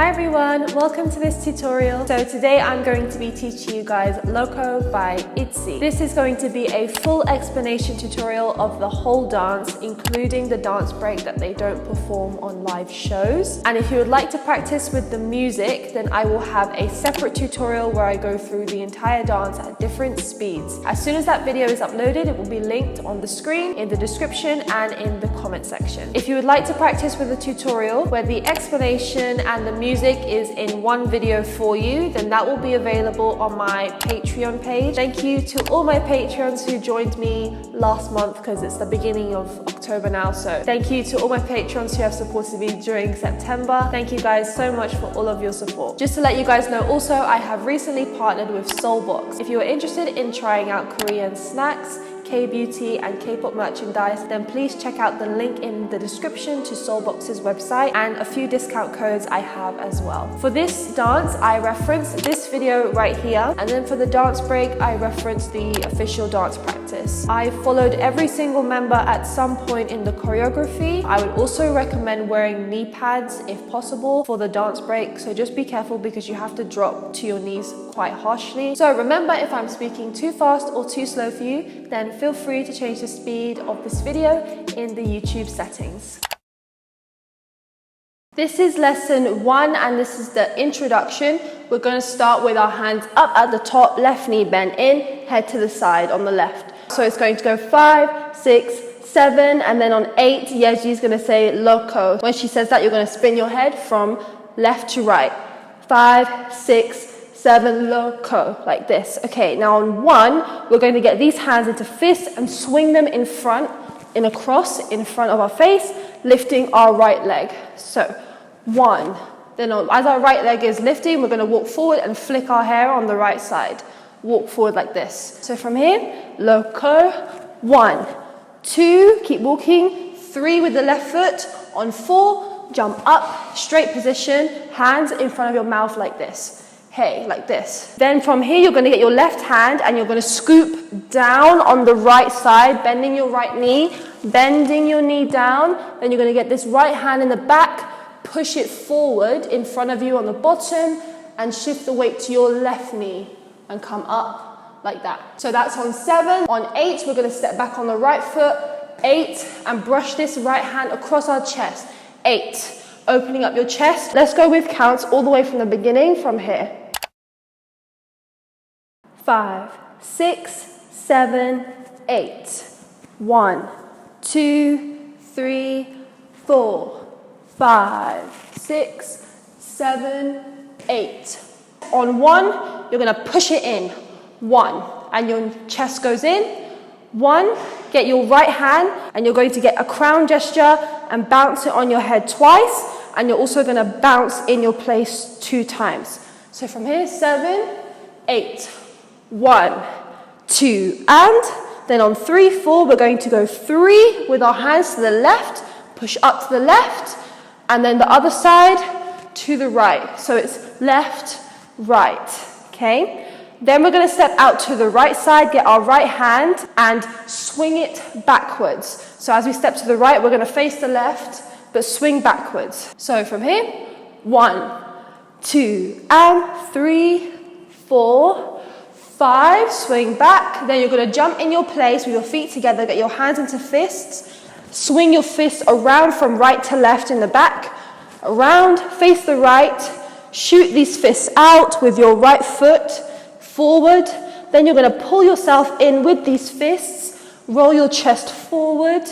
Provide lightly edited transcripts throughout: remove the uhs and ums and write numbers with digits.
Hi everyone, welcome to this tutorial. So today I'm going to be teaching you guys LOCO by ITZY. This is going to be a full explanation tutorial of the whole dance, including the dance break that they don't perform on live shows. And if you would like to practice with the music, then I will have a separate tutorial where I go through the entire dance at different speeds. As soon as that video is uploaded, it will be linked on the screen, in the description and in the comment section. If you would like to practice with a tutorial where the explanation and the music is in one video for you, then that will be available on my Patreon page. Thank you to all my Patreons who joined me last month, because it's the beginning of October now. So thank you to all my Patrons who have supported me during September. Thank you guys so much for all of your support. Just to let you guys know also, I have recently partnered with Soulbox. If you are interested in trying out Korean snacks, K-beauty and K-pop merchandise, then please check out the link in the description to Soulbox's website and a few discount codes I have as well. For this dance, I referenced this video right here, and then for the dance break, I referenced the official dance practice. I followed every single member at some point in the choreography. I would also recommend wearing knee pads if possible for the dance break, so just be careful because you have to drop to your knees quite harshly. So remember, if I'm speaking too fast or too slow for you, then feel free to change the speed of this video in the YouTube settings. This is lesson 1 and this is the introduction. We're going to start with our hands up at the top, left knee bent in, head to the side on the left. So it's going to go 5, 6, 7, and then on 8, Yeji is going to say LOCO. When she says that, you're going to spin your head from left to right. 5, 6, 7, LOCO, like this. Okay, now on 1, we're going to get these hands into fists and swing them in front, in a cross in front of our face, lifting our right leg. So 1, then as our right leg is lifting, we're going to walk forward and flick our hair on the right side. Walk forward like this. So from here, LOCO, 1, 2, keep walking, 3 with the left foot, on 4, jump up, straight position, hands in front of your mouth like this. Hey, like this. Then from here, you're going to get your left hand and you're going to scoop down on the right side, bending your right knee, bending your knee down. Then you're going to get this right hand in the back, push it forward in front of you on the bottom and shift the weight to your left knee and come up like that. So that's on 7. On 8, we're going to step back on the right foot, 8, and brush this right hand across our chest. 8, opening up your chest. Let's go with counts all the way from the beginning, from here. 5, 6, 7, 8. 1, 2, 3, 4, 5, 6, 7, 8. On 1, you're going to push it in. 1, and your chest goes in. 1, get your right hand, and you're going to get a crown gesture and bounce it on your head twice, and you're also going to bounce in your place 2 times. So from here, 7, 8. 1, 2, and then on 3, 4, we're going to go 3 with our hands to the left, push up to the left, and then the other side to the right. So it's left, right, okay? Then we're going to step out to the right side, get our right hand, and swing it backwards. So as we step to the right, we're going to face the left, but swing backwards. So from here, 1, 2, and 3, 4, 5, swing back. Then you're going to jump in your place with your feet together, get your hands into fists, swing your fists around from right to left in the back, around, face the right, shoot these fists out with your right foot, forward. Then you're going to pull yourself in with these fists, roll your chest forward,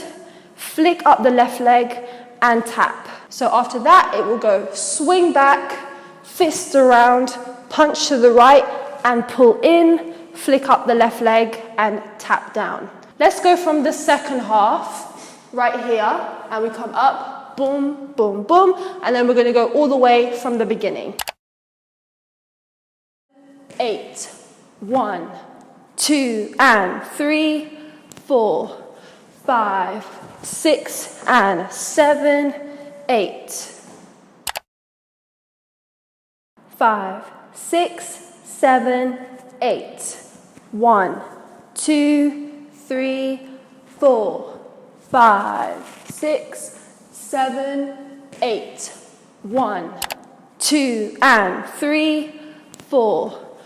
flick up the left leg and tap. So after that, it will go swing back, fist around, punch to the right and pull in, flick up the left leg and tap down. Let's go from the second half right here, and we come up, boom, boom, boom, and then we're going to go all the way from the beginning. 8, 1, 2, and 3, 4, 5, 6, and 7, 8. 5, 6, 7, 8. 1, 2, 3, 4, 5, 6, 7, 8. 1, 2 and 3, 4,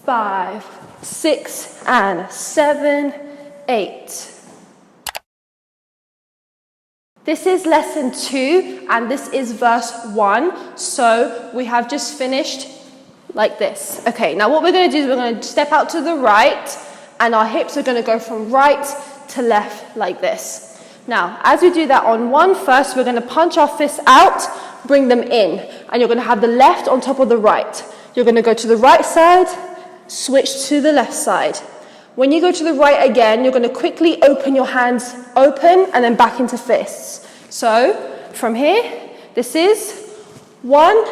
5, 6 and 7, 8. This is lesson 2 and this is verse 1. So we have just finished like this. Okay, now what we're going to do is we're going to step out to the right and our hips are going to go from right to left like this. Now, as we do that on 1 first, we're going to punch our fists out, bring them in, and you're going to have the left on top of the right. You're going to go to the right side, switch to the left side. When you go to the right again, you're going to quickly open your hands open and then back into fists. So, from here, this is 1,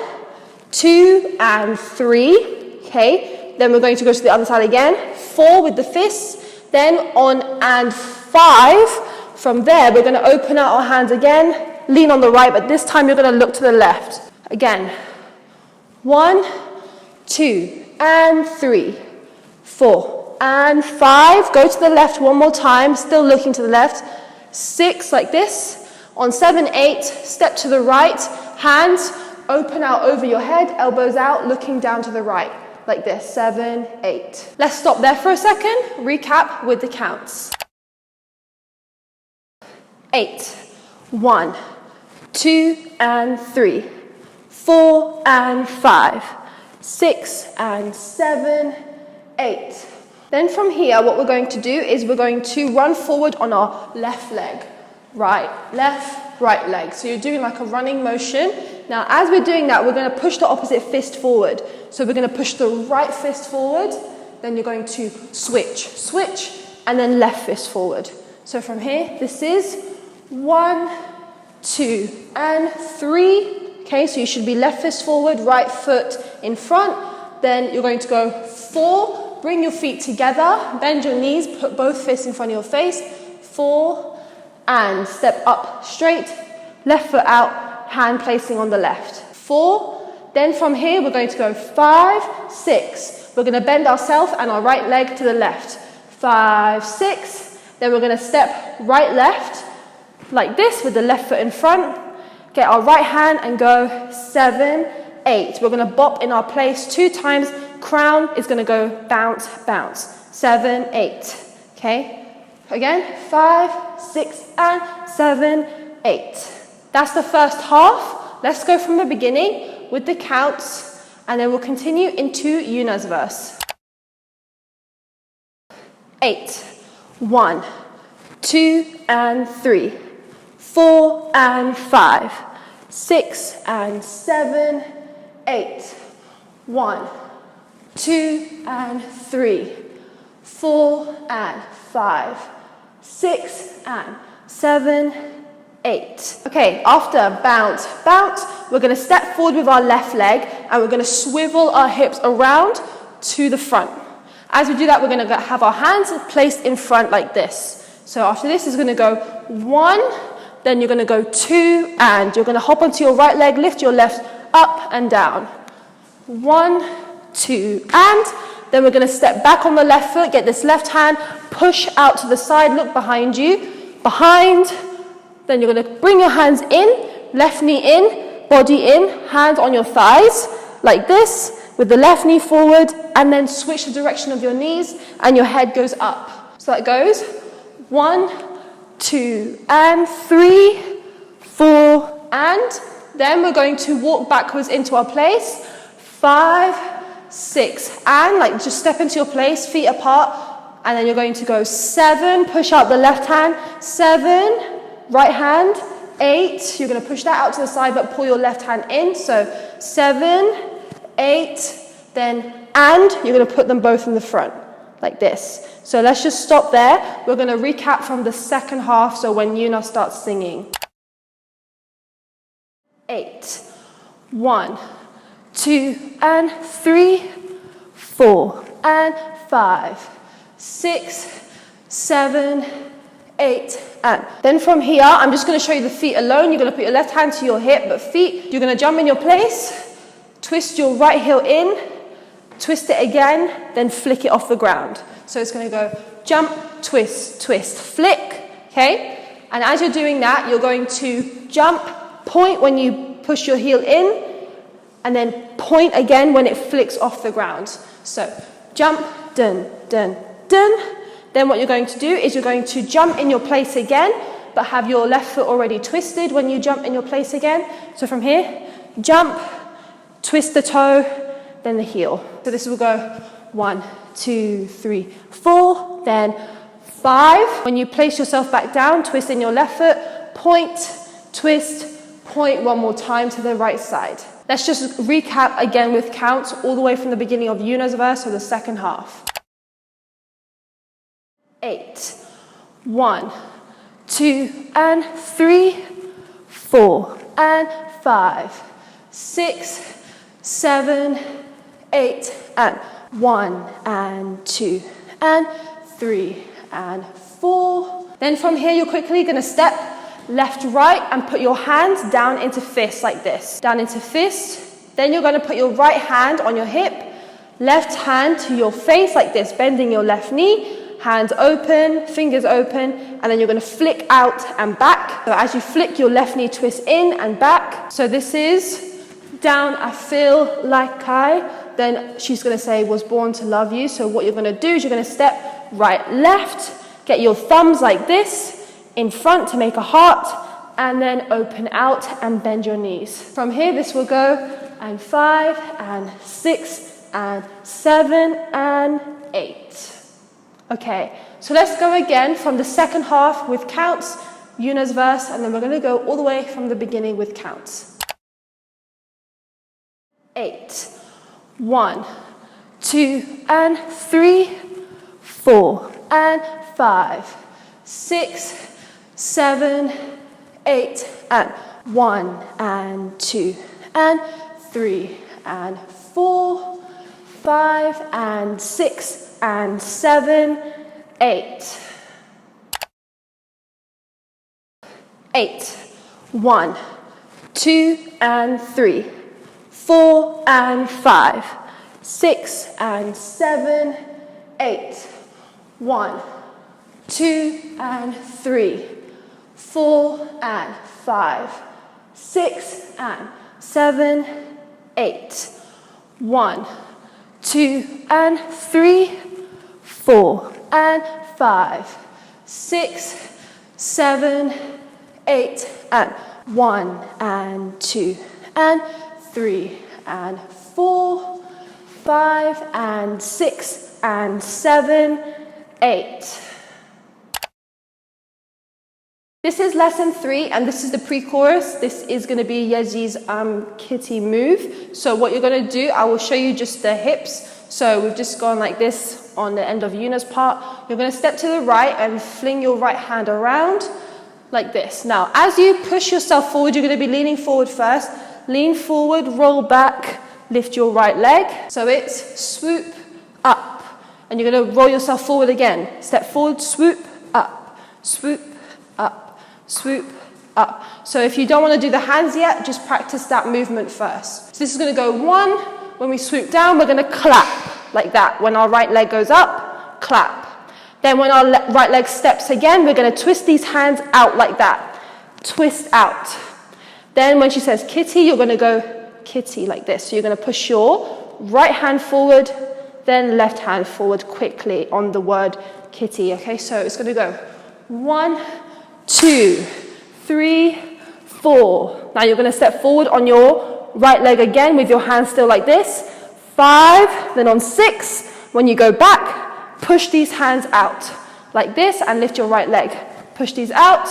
2, and 3, okay? Then we're going to go to the other side again, 4 with the fists, then on and 5. From there, we're going to open out our hands again, lean on the right, but this time you're going to look to the left. Again, 1, 2, and 3, 4, and 5. Go to the left one more time, still looking to the left. 6, like this. On 7, 8, step to the right, hands open out over your head, elbows out, looking down to the right, like this. 7, 8. Let's stop there for a second, recap with the counts. 8, 1, 2 and 3, 4 and 5, 6 and 7, 8. Then from here, what we're going to do is we're going to run forward on our left leg. Right, left, right leg. So you're doing like a running motion. Now, as we're doing that, we're going to push the opposite fist forward. So we're going to push the right fist forward, then you're going to switch, and then left fist forward. So from here, this is 1, 2, and 3. Okay, so you should be left fist forward, right foot in front. Then you're going to go 4, bring your feet together, bend your knees, put both fists in front of your face. 4, and step up straight, left foot out, hand placing on the left. 4, then from here we're going to go 5, 6. We're going to bend ourselves and our right leg to the left. 5, 6. Then we're going to step right, left, like this with the left foot in front. Get our right hand and go 7, 8. We're going to bop in our place 2 times. Crown is going to go bounce, bounce. 7, 8. Okay? Again, 5, 6, and 7, 8. That's the first half. Let's go from the beginning with the counts, and then we'll continue into Yuna's verse. 8, 1, 2, and 3, 4, and 5, 6, and 7, 8. 1, 2, and 3, 4, and 5, 6, and 7, 8. Okay, after bounce, bounce, we're going to step forward with our left leg and we're going to swivel our hips around to the front. As we do that, we're going to have our hands placed in front like this. So after this is going to go 1, then you're going to go 2, and you're going to hop onto your right leg, lift your left up and down. 1, 2, and then we're going to step back on the left foot, get this left hand, push out to the side, look behind you, behind. Then you're going to bring your hands in, left knee in, body in, hands on your thighs, like this, with the left knee forward, and then switch the direction of your knees, and your head goes up. So that goes 1, 2, and 3, 4, and then we're going to walk backwards into our place. 5, 6, and like just step into your place, feet apart, and then you're going to go 7, push out the left hand, 7, right hand, 8, you're going to push that out to the side but pull your left hand in, so 7, 8, then and you're going to put them both in the front, like this. So let's just stop there. We're going to recap from the second half, so when Yuna starts singing. 8, 1, 2, and 3, 4, and 5, 6, 7, 8, and then from here, I'm just going to show you the feet alone. You're going to put your left hand to your hip, but feet, you're going to jump in your place, twist your right heel in, twist it again, then flick it off the ground. So it's going to go jump, twist, twist, flick, okay? And as you're doing that, you're going to jump, point when you push your heel in, and then point again when it flicks off the ground. So jump, dun, dun, dun. Then what you're going to do is you're going to jump in your place again, but have your left foot already twisted when you jump in your place again. So from here, jump, twist the toe, then the heel. So this will go 1, 2, 3, 4, then 5. When you place yourself back down, twist in your left foot, point, twist, point one more time to the right side. Let's just recap again with counts all the way from the beginning of Yuna's verse, so the second half. 8, 1, 2, and 3, 4, and 5, 6, 7, 8, and 1, and 2, and 3, and 4. Then from here, you're quickly going to step left, right, and put your hands down into fist like this. Down into fist. Then you're going to put your right hand on your hip, left hand to your face like this, bending your left knee, hands open, fingers open, and then you're going to flick out and back. So as you flick, your left knee twists in and back. So this is down, I feel like chae. Then she's going to say, was born to love you. So what you're going to do is you're going to step right, left, get your thumbs like this, in front to make a heart, and then open out and bend your knees. From here, this will go, and 5, and 6, and 7, and 8. Okay, so let's go again from the second half with counts, Yuna's verse, and then we're going to go all the way from the beginning with counts. 8, 1, 2, and 3, 4, and 5, 6, 7, 8, and 1, and 2, and 3, and 4, 5, and 6, and 7, 8. 8, 1, 2, and 3, 4, and 5, 6, and 7, 8. 1, 2, and 3, 4, and 5, 6, and 7, 8. 1, 2, and 3, 4, and 5, 6, 7, 8, and 1, and 2, and 3, and 4, 5, and 6, and 7, 8. This is lesson 3, and this is the pre-chorus. This is going to be Yezi's kitty move. So what you're going to do, I will show you just the hips. So we've just gone like this on the end of Yuna's part. You're going to step to the right and fling your right hand around like this. Now, as you push yourself forward, you're going to be leaning forward first. Lean forward, roll back, lift your right leg. So it's swoop, up. And you're going to roll yourself forward again. Step forward, swoop, up, swoop, up. Swoop, up. So if you don't want to do the hands yet, just practice that movement first. So this is going to go 1. When we swoop down, we're going to clap like that. When our right leg goes up, clap. Then when our right leg steps again, we're going to twist these hands out like that. Twist out. Then when she says kitty, you're going to go kitty like this. So you're going to push your right hand forward, then left hand forward quickly on the word kitty. Okay, so it's going to go 1, 2, 3, 4. Now you're going to step forward on your right leg again with your hands still like this. 5, then on 6, when you go back, push these hands out like this and lift your right leg. Push these out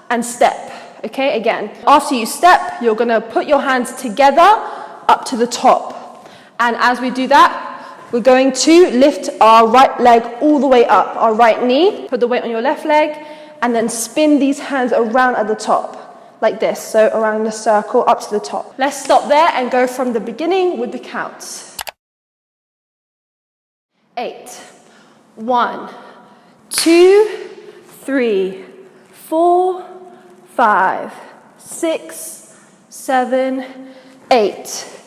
and step. Okay, again. After you step, you're going to put your hands together up to the top. And as we do that, we're going to lift our right leg all the way up, our right knee. Put the weight on your left leg. And then spin these hands around at the top, like this. So around the circle, up to the top. Let's stop there and go from the beginning with the counts. 8, 1, 2, 3, 4, 5, 6, 7, 8.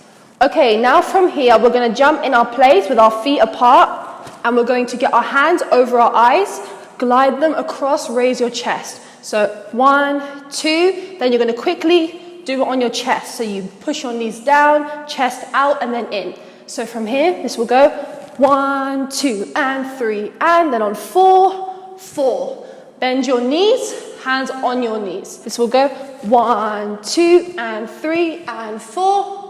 Okay, now from here, we're going to jump in our place with our feet apart, and we're going to get our hands over our eyes. Glide them across, raise your chest. So 1, 2, then you're going to quickly do it on your chest. So you push your knees down, chest out, and then in. So from here, this will go 1, 2, and 3, and then on 4, 4. Bend your knees, hands on your knees. This will go 1, 2, and 3, and 4.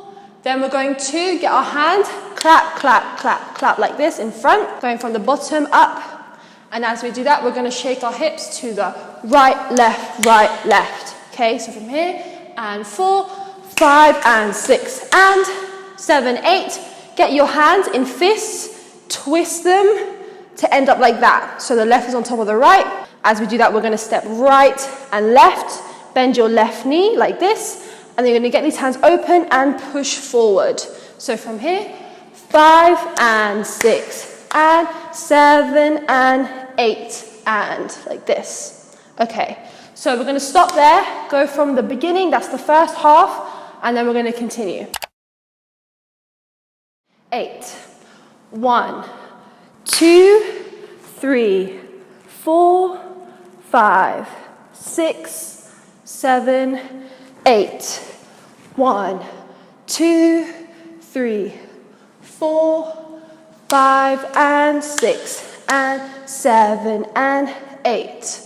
Then we're going to get our hand, clap, clap, clap, clap, like this in front, going from the bottom up. And as we do that, we're going to shake our hips to the right, left. Okay, so from here, and 4, 5, and 6, and 7, 8. Get your hands in fists, twist them to end up like that. So the left is on top of the right. As we do that, we're going to step right and left, bend your left knee like this, and then you're going to get these hands open and push forward. So from here, 5 and 6, and 7 and 8, and like this. Okay, so we're going to stop there, go from the beginning, that's the first half, and then we're going to continue. 8, 1, 2, 3, 4, 5, 6, 7, 8. 1, 2, 3, 4, 5, and 6, and 7, and 8.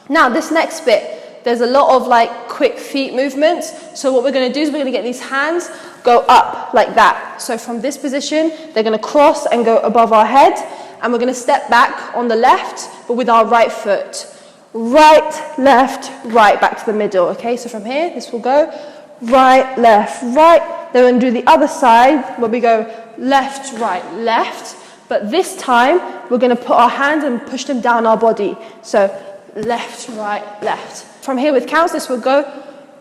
Now this next bit, there's a lot of like quick feet movements. So what we're going to do is we're going to get these hands go up like that. So from this position, they're going to cross and go above our head, and we're going to step back on the left, but with our right foot. Right, left, right, back to the middle. Okay, so from here, this will go right, left, right. Then we're going to do the other side where we go left, right, left. But this time, we're going to put our hands and push them down our body. So left, right, left. From here with counts, this will go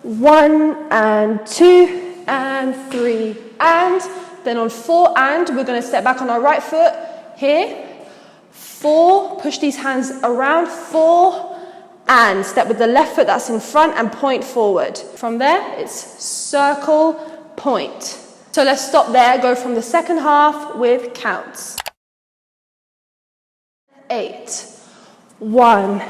1 and 2 and 3 and. Then on 4 and, we're going to step back on our right foot here. 4, push these hands around, 4 and. Step with the left foot that's in front and point forward. From there, it's circle, point. So let's stop there, go from the second half with counts. 8, 1,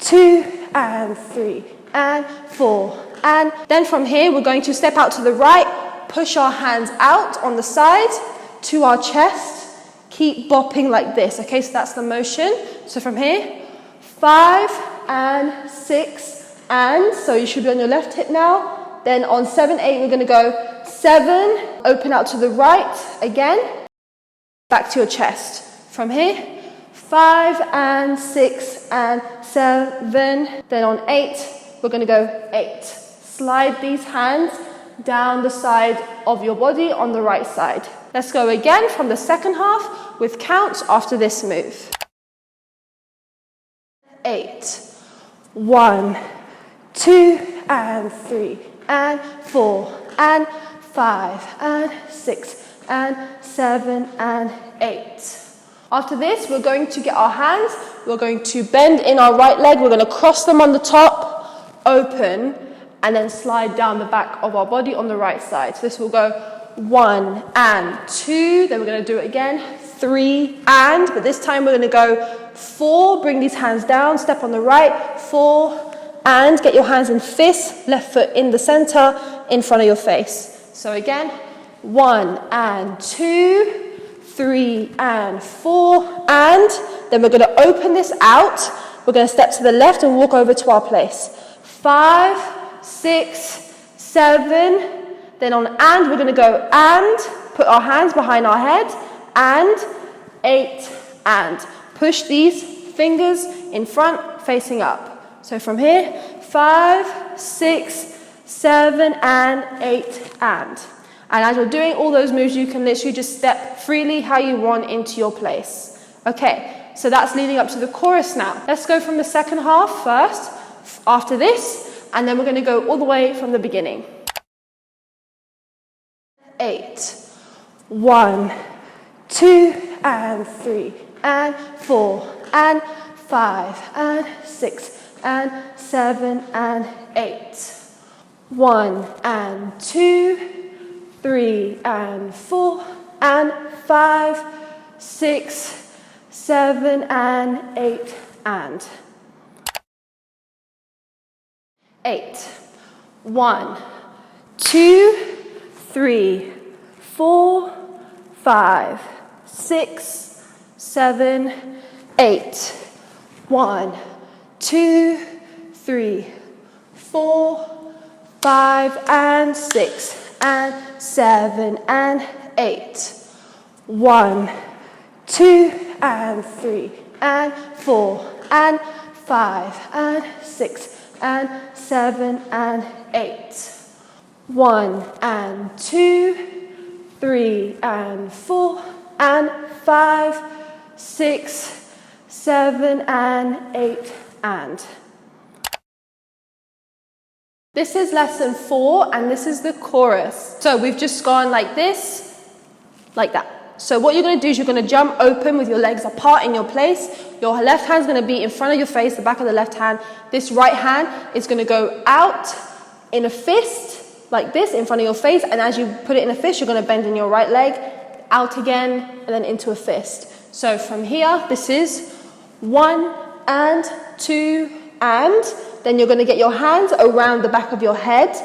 2, and 3, and 4, and. Then from here, we're going to step out to the right, push our hands out on the side to our chest, keep bopping like this, okay, so that's the motion. So from here, 5 and 6, and, so you should be on your left hip now. Then on 7, 8, we're going to go 7, open out to the right again, back to your chest. From here, 5 and 6 and 7, then on 8, we're going to go 8. Slide these hands down the side of your body on the right side. Let's go again from the second half with counts after this move. 8, 1, 2, and 3, and 4, and 5, and 6, and 7, and 8. After this, we're going to get our hands, we're going to bend in our right leg, we're going to cross them on the top, open, and then slide down the back of our body on the right side. So this will go 1 and 2, then we're going to do it again, 3 and, but this time we're going to go 4, bring these hands down, step on the right, 4 and, get your hands in fists, left foot in the center, in front of your face. So again, 1 and 2, 3 and 4 and, then we're going to open this out, we're going to step to the left and walk over to our place. 5, 6, 7, then on and, we're going to go and, put our hands behind our head, and 8 and. Push these fingers in front, facing up. So from here, 5, 6, 7, and 8 and. And as you're doing all those moves, you can literally just step freely how you want into your place. Okay, so that's leading up to the chorus now. Let's go from the second half first, after this, and then we're going to go all the way from the beginning. 8, 1, 2, and 3, and 4, and 5, and 6, and 7, and 8. 1 and 2, 3 and 4 and 5, 6, 7 and 8 and. 8, 1, 2, 3, 4, 5, 6, 7, 8. 1, 2, 3, 4, 5, and 6, and 7, and 8. 1, 2, and 3, and 4, and 5, and 6, and 7, and 8. 1, and 2, 3, and 4, and 5, 6, 7, and 8, and. This is lesson 4, and this is the chorus. So we've just gone like this, like that. So what you're going to do is you're going to jump open with your legs apart in your place. Your left hand's going to be in front of your face, the back of the left hand. This right hand is going to go out in a fist, like this, in front of your face. And as you put it in a fist, you're going to bend in your right leg, out again, and then into a fist. So from here, this is 1, and 2, and. Then you're going to get your hands around the back of your head,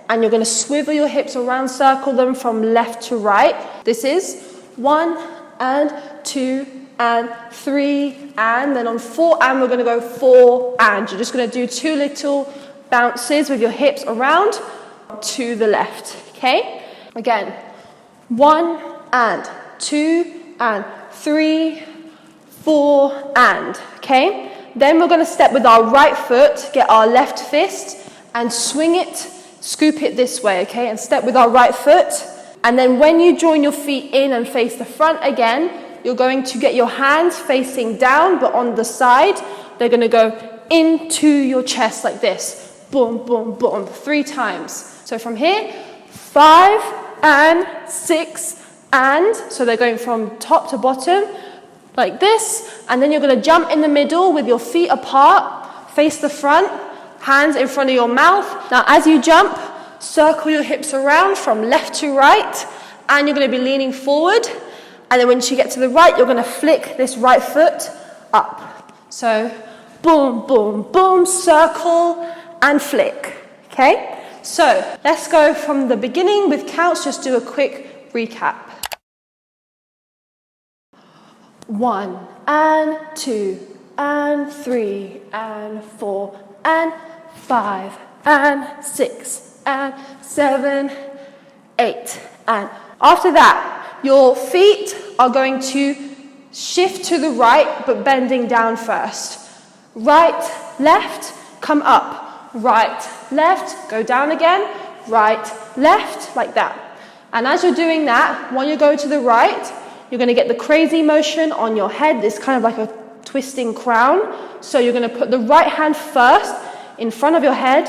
and you're going to swivel your hips around, circle them from left to right. This is 1, and 2, and 3, and. Then on 4, and we're going to go 4, and. You're just going to do 2 little bounces with your hips around to the left, okay? Again, 1, and 2, and 3, 4, and, okay? Then we're going to step with our right foot, get our left fist, and swing it, scoop it this way, okay? And step with our right foot. And then when you join your feet in and face the front again, you're going to get your hands facing down, but on the side, they're going to go into your chest like this. Boom, boom, boom, 3 times. So from here, 5, and 6, and. So they're going from top to bottom, like this, and then you're going to jump in the middle with your feet apart, face the front, hands in front of your mouth. Now as you jump, circle your hips around from left to right, and you're going to be leaning forward, and then once you get to the right, you're going to flick this right foot up. So boom, boom, boom, circle and flick, okay? So let's go from the beginning with counts, just do a quick recap. 1, and 2, and 3, and 4, and 5, and 6, and 7, 8, and. After that, your feet are going to shift to the right, but bending down first. Right, left, come up. Right, left, go down again. Right, left, like that. And as you're doing that, when you go to the right, you're going to get the crazy motion on your head. It's kind of like a twisting crown. So you're going to put the right hand first in front of your head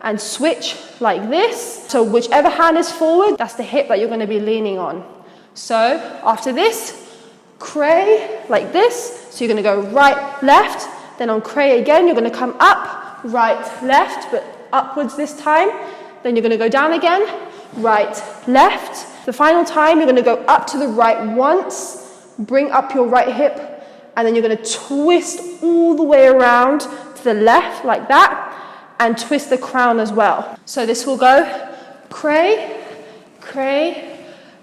and switch like this. So whichever hand is forward, that's the hip that you're going to be leaning on. So after this, chae like this. So you're going to go right, left. Then on chae again, you're going to come up, right, left, but upwards this time. Then you're going to go down again, right, left. The final time, you're going to go up to the right once, bring up your right hip, and then you're going to twist all the way around to the left like that, and twist the crown as well. So this will go chae, chae,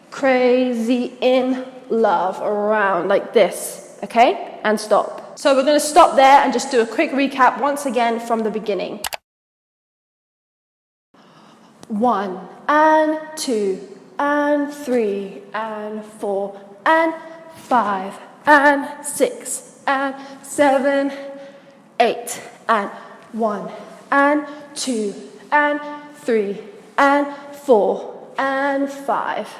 crazy in love, around like this, okay? And stop. So we're going to stop there and just do a quick recap once again from the beginning. 1, and 2, and 3, and 4, and 5, and 6, and 7, 8, and 1, and 2, and 3, and 4, and 5.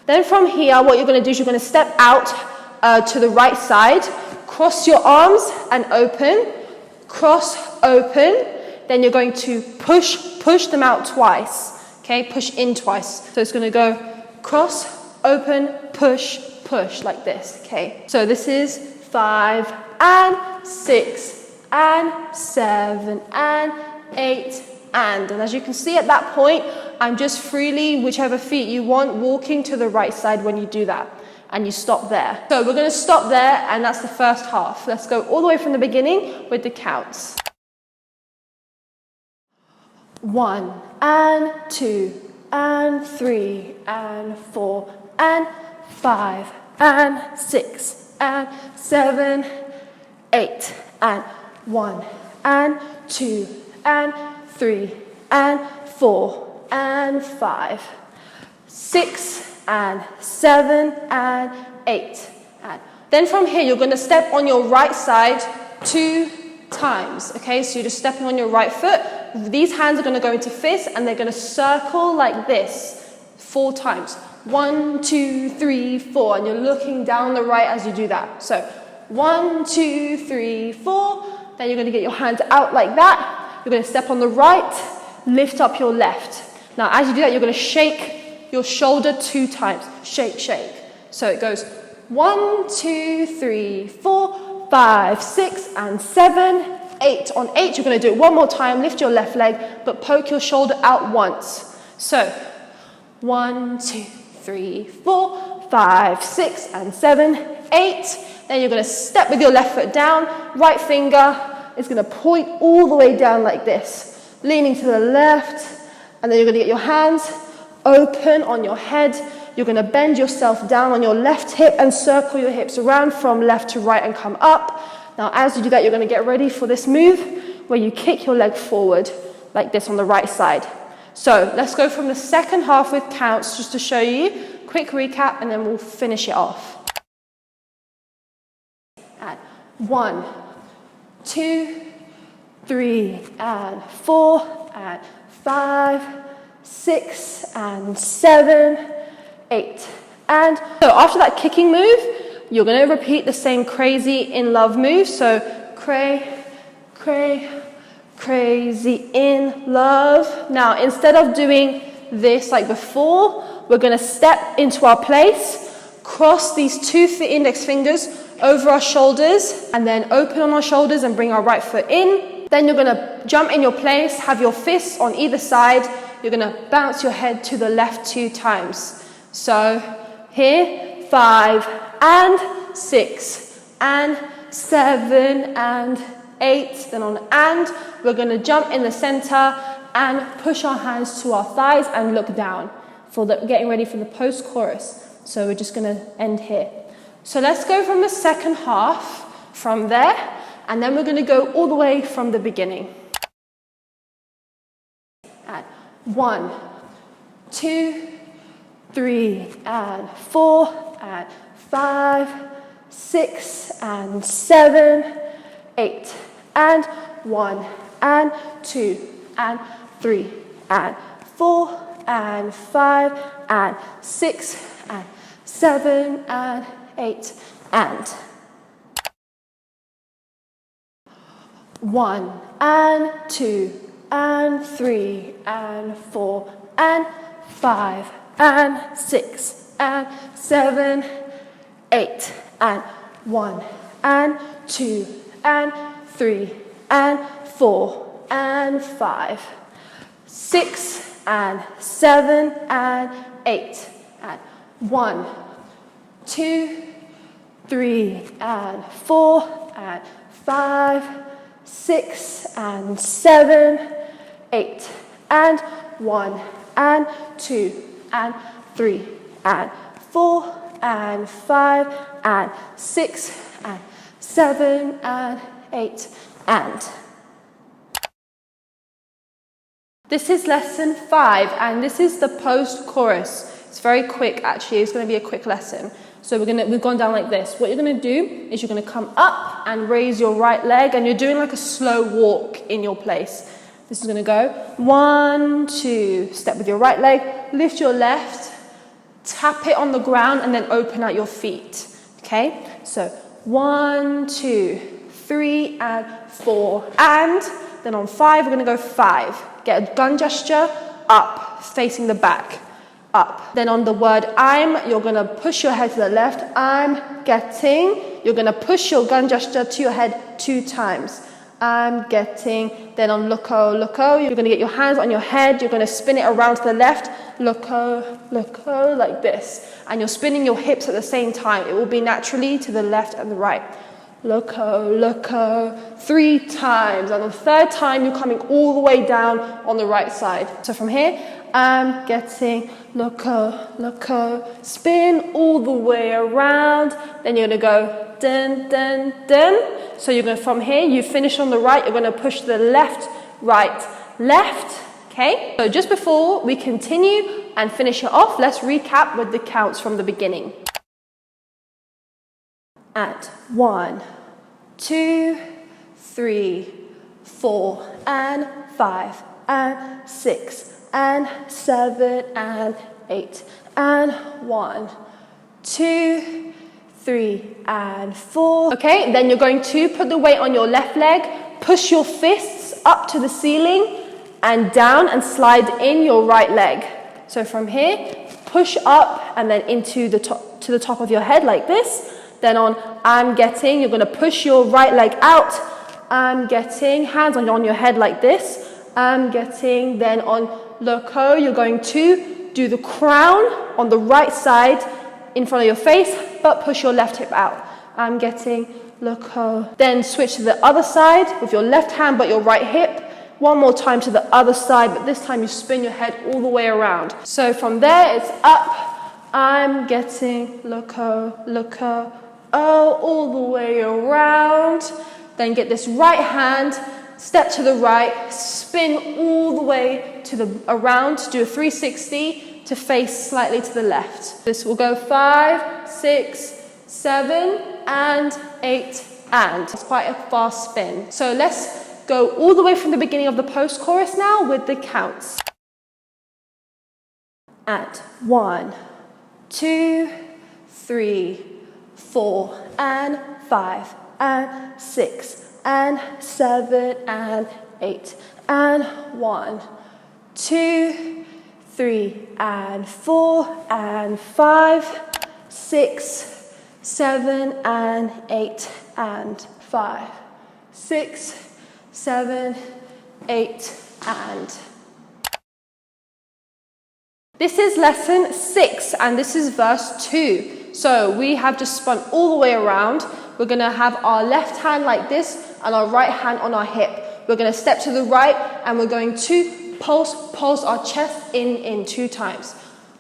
Then from here, what you're going to do is you're going to step out to the right side, cross your arms and open, cross, open. Then you're going to push them out twice. Okay, push in twice. So it's going to go cross, open, push, push, like this. Okay, so this is 5, and 6, and 7, and 8, and as you can see at that point, I'm just freely, whichever feet you want, walking to the right side when you do that. And you stop there. So we're going to stop there, and that's the first half. Let's go all the way from the beginning with the counts. 1, and 2, and 3 and 4 and 5 and 6 and 7, 8 and 1 and 2 and 3 and 4 and 5, 6 and 7 and 8. And then from here, you're going to step on your right side 2 times. Okay, so you're just stepping on your right foot. These hands are going to go into fists and they're going to circle like this 4 times. 1, 2, 3, 4. And you're looking down the right as you do that. So 1, 2, 3, 4. Then you're going to get your hands out like that. You're going to step on the right, lift up your left. Now, as you do that, you're going to shake your shoulder 2 times. Shake, shake. So it goes 1, 2, 3, 4, 5, 6, and 7, 8. On 8, you're going to do it one more time. Lift your left leg, but poke your shoulder out once. So 1, 2, 3, 4, 5, 6, and 7, 8. Then you're going to step with your left foot down. Right finger is going to point all the way down like this, leaning to the left. And then you're going to get your hands open on your head. You're going to bend yourself down on your left hip and circle your hips around from left to right and come up. Now, as you do that, you're going to get ready for this move where you kick your leg forward like this on the right side. So let's go from the second half with counts just to show you. Quick recap, and then we'll finish it off. And 1, 2, 3, and 4, and 5, 6, and 7, 8. And so after that kicking move, you're going to repeat the same crazy in love move. So cray, cray, crazy in love. Now, instead of doing this like before, we're going to step into our place, cross these 2 index fingers over our shoulders, and then open on our shoulders and bring our right foot in. Then you're going to jump in your place, have your fists on either side. You're going to bounce your head to the left 2 times. So here, 5 and 6 and 7 and 8. Then on and, we're going to jump in the center and push our hands to our thighs and look down for getting ready for the post-chorus. So we're just going to end here. So let's go from the second half from there, and then we're going to go all the way from the beginning. And 1, 2, 3, and 4, and 5, 6, and 7, 8, and 1, and 2, and 3, and 4, and 5, and 6, and 7, and 8, and 1, and 2, and 3, and 4, and 5, and 6, and 7, 8, and 1, and 2, and 3, and 4, and 5, 6, and 7, and 8, and 1, 2, 3, and 4, and 5, 6, and 7, 8, and 1, and 2, and 3, and 4, and 5, and 6, and 7, and 8, and. This is lesson 5, and this is the post-chorus. It's very quick, actually. It's going to be a quick lesson. So we've gone down like this. What you're going to do is you're going to come up and raise your right leg, and you're doing like a slow walk in your place. This is going to go 1, 2, step with your right leg, lift your left, tap it on the ground, and then open out your feet. Okay? So 1, 2, 3, and 4, and then on 5, we're going to go 5. Get a gun gesture, up, facing the back, up. Then on the word I'm, you're going to push your head to the left. I'm getting. You're going to push your gun gesture to your head 2 times. I'm getting. Then on LOCO, LOCO, you're going to get your hands on your head. You're going to spin it around to the left. LOCO, LOCO, like this. And you're spinning your hips at the same time. It will be naturally to the left and the right. LOCO, LOCO, 3 times. And on the 3rd time, you're coming all the way down on the right side. So from here, I'm getting loco, loco. Spin all the way around. Then you're going to go dun, dun, dun. So you're going to, from here, you finish on the right. You're going to push to the left, right, left. Okay? So just before we continue and finish it off, let's recap with the counts from the beginning. And 1, 2, 3, 4, and 5, and 6, and 7, and 8, and 1, 2, 3, and 4. Okay, then you're going to put the weight on your left leg, push your fists up to the ceiling, and down and slide in your right leg. So from here, push up and then into the top, to the top of your head like this. Then on I'm getting, you're going to push your right leg out. I'm getting, hands on your head like this. I'm getting, then on loco, you're going to do the crown on the right side in front of your face, but push your left hip out. I'm getting loco. Then switch to the other side with your left hand, but your right hip. One more time to the other side, but this time you spin your head all the way around. So from there, it's up. I'm getting loco, loco, oh, all the way around. Then get this right hand, step to the right, spin all the way to the around, do a 360 to face slightly to the left. This will go 5, 6, 7, and 8, and. It's quite a fast spin. So let's go all the way from the beginning of the post-chorus now with the counts. And 1, 2, 3, 4, and 5, and 6, and 7, and 8, and 1, 2, 3, and 4, and 5, 6, 7, and 8, and 5, 6, 7, 8, and. This is lesson 6, and this is verse 2. So we have just spun all the way around. We're going to have our left hand like this and our right hand on our hip. We're going to step to the right, and we're going to pulse our chest in 2 times.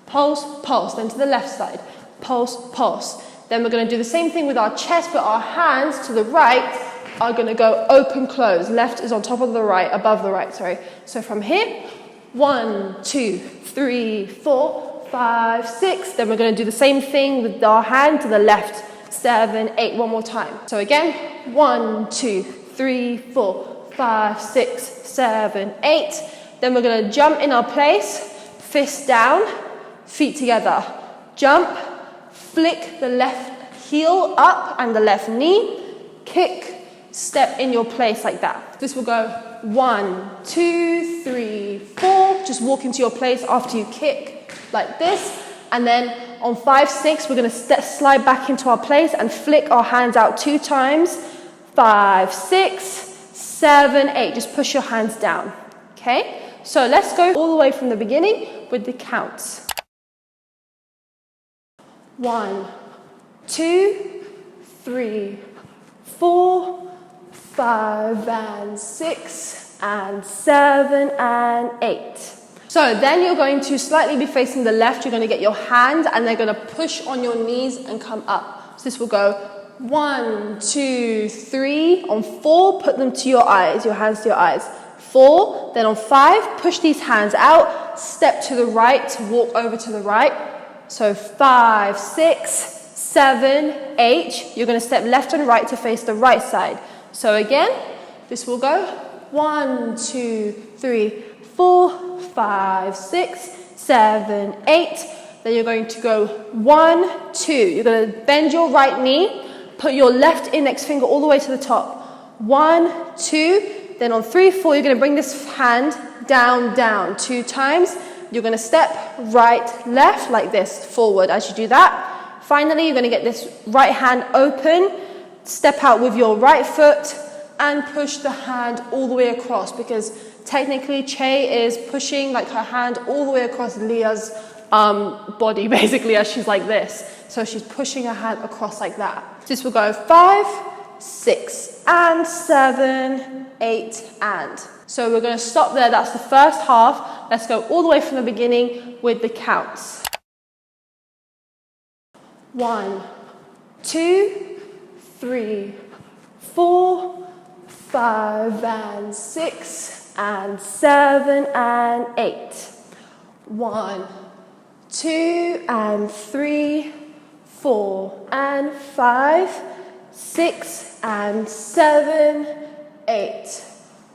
Pulse, pulse, then to the left side. Pulse, pulse. Then we're going to do the same thing with our chest, but our hands to the right are going to go open, close. Left is on top of the right, above the right, sorry. So from here, 1, 2, 3, 4, 5, 6. Then we're going to do the same thing with our hand to the left. 7, 8, one more time. So again, 1, 2, 3, 4, 5, 6, 7, 8. Then we're going to jump in our place, fist down, feet together. Jump, flick the left heel up and the left knee, kick, step in your place like that. This will go 1, 2, 3, 4. Just walk into your place after you kick like this. And then on 5, 6, we're going to slide back into our place and flick our hands out 2 times. 5, 6, 7, 8. Just push your hands down. Okay? So let's go all the way from the beginning with the counts. 1, 2, 3, 4, 5, and 6, and 7, and 8. So then you're going to slightly be facing the left. You're going to get your hand, and they're going to push on your knees and come up. So this will go 1, 2, 3. On 4, put them to your eyes, your hands to your eyes. 4. Then on 5, push these hands out. Step to the right, walk over to the right. So 5, 6, 7, 8. You're going to step left and right to face the right side. So again, this will go 1, 2, 3, 4, 5, 6, 7, 8. Then you're going to go 1, 2. You're going to bend your right knee, put your left index finger all the way to the top. 1, 2. Then on 3, 4, you're going to bring this hand down, down 2 times. You're going to step right, left like this, forward as you do that. Finally, you're going to get this right hand open, step out with your right foot and push the hand all the way across, because technically chae is pushing like her hand all the way across Leah's body basically as she's like this. So she's pushing her hand across like that. This will go 5, 6 and 7, 8 and. So we're going to stop there. That's the first half. Let's go all the way from the beginning with the counts. 1, 2, 3, 4, 5 and 6 and 7 and 8. 1, 2 and 3, 4 and 5, 6 and 7, 8.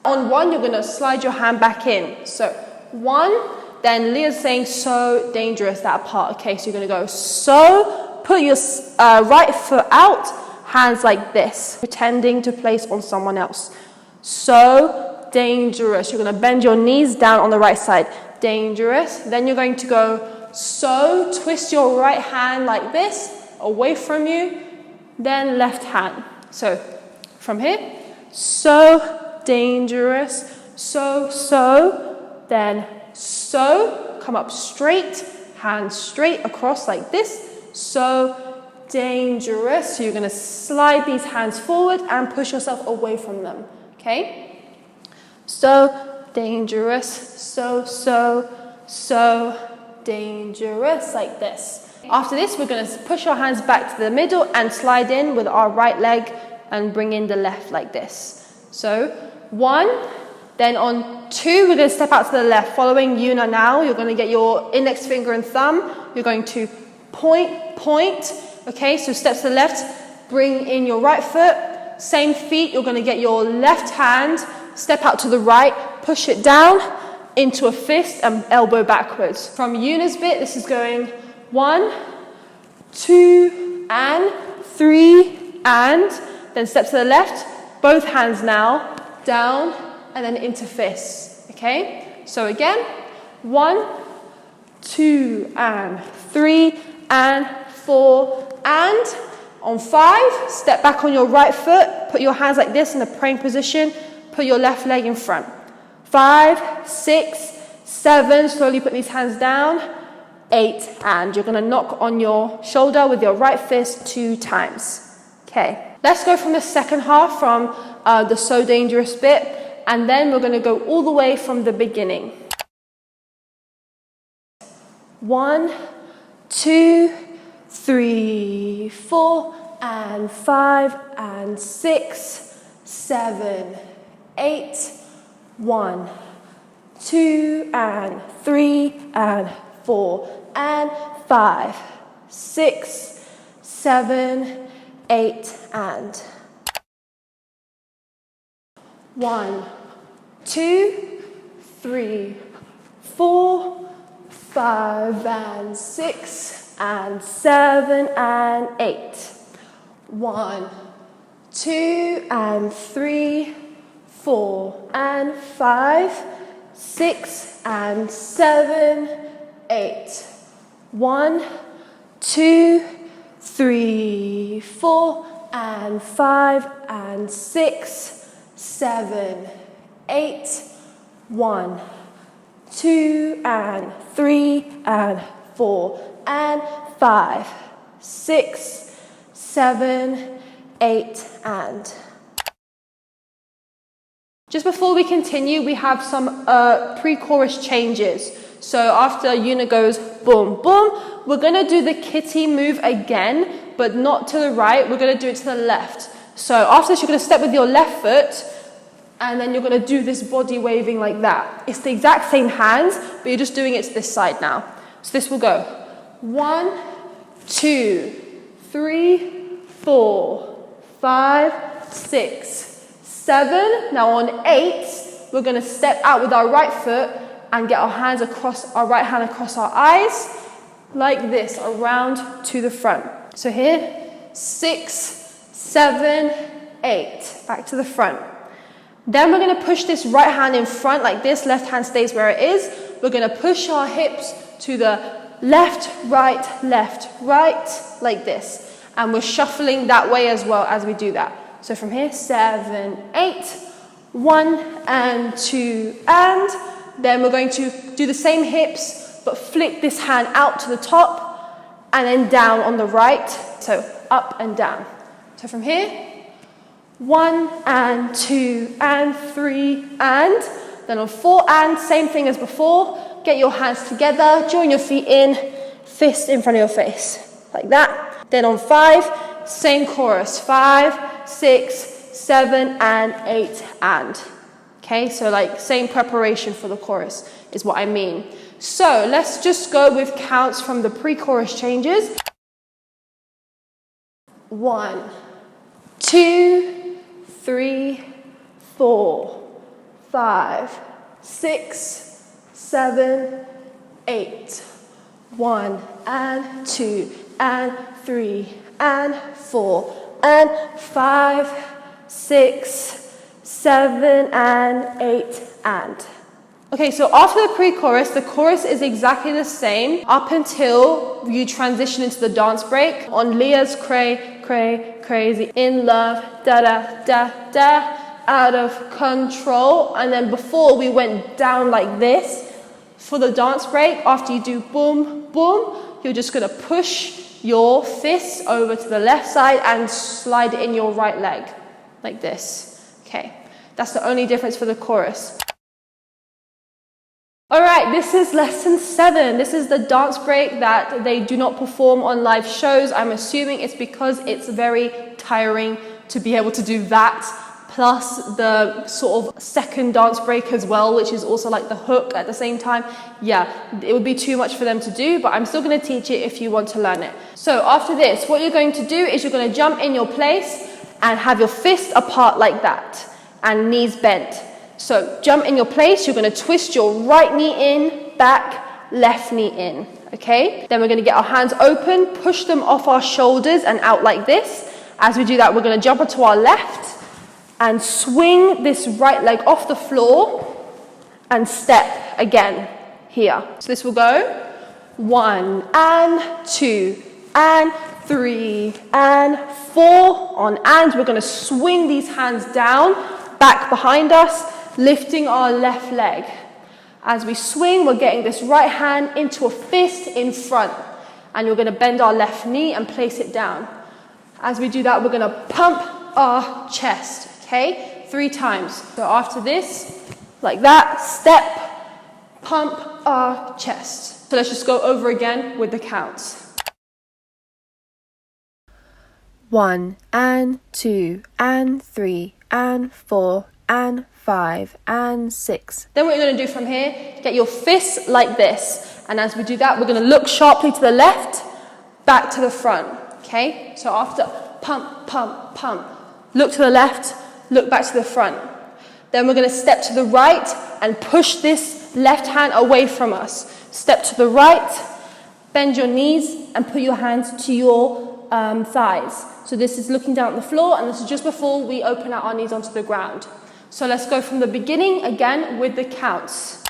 On 1, you're going to slide your hand back in. So 1, then Leah's saying so dangerous, that part. Okay, so you're going to go so, put your right foot out, hands like this, pretending to place on someone else. So dangerous. You're going to bend your knees down on the right side. Dangerous. Then you're going to go so, twist your right hand like this, away from you, then left hand. So from here, so dangerous, so, then so, come up straight, hands straight across like this, so dangerous. So you're going to slide these hands forward and push yourself away from them, okay? So dangerous, so dangerous, like this. After this, we're going to push our hands back to the middle and slide in with our right leg and bring in the left like this. So 1, then on 2, we're going to step out to the left. Following yuna now, you're going to get your index finger and thumb. You're going to point. Okay, so step to the left, bring in your right foot. Same feet, you're going to get your left hand, step out to the right, push it down into a fist and elbow backwards. From yuna's bit, this is going 1, 2, and 3, and then step to the left, both hands now, down, and then into fists, okay? So again, 1, 2, and 3, and 4, and on 5, step back on your right foot, put your hands like this in a praying position, put your left leg in front. 5, 6, 7, slowly put these hands down, 8, and you're going to knock on your shoulder with your right fist 2 times. Okay, let's go from the second half, from the so dangerous bit, and then we're going to go all the way from the beginning. 1, 2, 3, 4, and 5, and 6, 7, 8, 1, 2, and 3, and 4, and 5, 6, 7, 8, and 1, 2, 3, 4, 5, and 6, and 7, and 8. 1, 2, and 3, 4, and 5, 6, and 7, 8. 1, 2, 3, 4, and 5, and 6, 7, 8. 1, 2, and 3, and 4, and 5, 6, 7, 8, and. Just before we continue, we have some pre-chorus changes. So after Yuna goes boom, boom, we're going to do the kitty move again, but not to the right. We're going to do it to the left. So after this, you're going to step with your left foot, and then you're going to do this body waving like that. It's the exact same hands, but you're just doing it to this side now. So this will go 1, 2, 3, 4, 5, 6, 7. Now on 8, we're going to step out with our right foot and get our hands across, our right hand across our eyes, like this, around to the front. So here, 6, 7, 8, back to the front. Then we're going to push this right hand in front like this, left hand stays where it is. We're going to push our hips to the left, right, like this. And we're shuffling that way as well as we do that. So from here, 7, 8, 1 and 2, and then we're going to do the same hips, but flick this hand out to the top and then down on the right. So up and down. So from here, 1 and 2 and 3 and. Then on 4 and, same thing as before. Get your hands together, join your feet in, fist in front of your face, like that. Then on 5, same chorus, 5, 6, 7 and 8 and. Okay, so like same preparation for the chorus is what I mean. So let's just go with counts from the pre-chorus changes. 1, 2, 3, 4, 5, 6, 7, 8. 1 and 2 and 3 and 4 and 5, 6, 7 and 8 and. Okay, so after the pre-chorus, the chorus is exactly the same up until you transition into the dance break. On Leah's cray, cray, crazy, in love, da da da da, out of control. And then before we went down like this, for the dance break, after you do boom, boom, you're just gonna push your fists over to the left side and slide it in your right leg, like this. Okay, that's the only difference for the chorus. All right, this is lesson 7. This is the dance break that they do not perform on live shows. I'm assuming it's because it's very tiring to be able to do that, plus the sort of second dance break as well, which is also like the hook at the same time. Yeah, it would be too much for them to do, but I'm still going to teach it if you want to learn it. So after this, what you're going to do is you're going to jump in your place and have your fists apart like that and knees bent. So jump in your place, you're going to twist your right knee in, back, left knee in, okay? Then we're going to get our hands open, push them off our shoulders and out like this. As we do that, we're going to jump onto our left and swing this right leg off the floor and step again here. So this will go 1 and 2 and 3 and 4 on and. We're going to swing these hands down, back behind us, lifting our left leg. As we swing, we're getting this right hand into a fist in front. And you're going to bend our left knee and place it down. As we do that, we're going to pump our chest, okay? 3 times. So after this, like that, step, pump our chest. So let's just go over again with the counts. 1 and 2 and 3 and 4 and 5 and 6. Then what you're going to do from here, get your fists like this. And as we do that, we're going to look sharply to the left, back to the front. Okay? So after pump, pump, pump, look to the left, look back to the front. Then we're going to step to the right and push this left hand away from us. Step to the right, bend your knees and put your hands to your thighs. So this is looking down at the floor, and this is just before we open out our knees onto the ground. So let's go from the beginning again with the counts.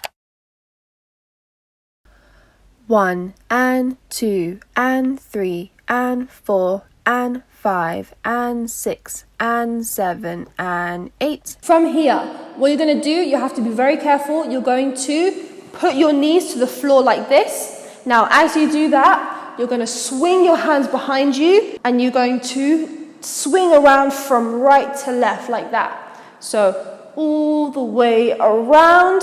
1 and 2 and 3 and 4 and 5 and 6 and 7 and 8. From here, what you're going to do, you have to be very careful. You're going to put your knees to the floor like this. Now, as you do that, you're going to swing your hands behind you and you're going to swing around from right to left like that. So all the way around.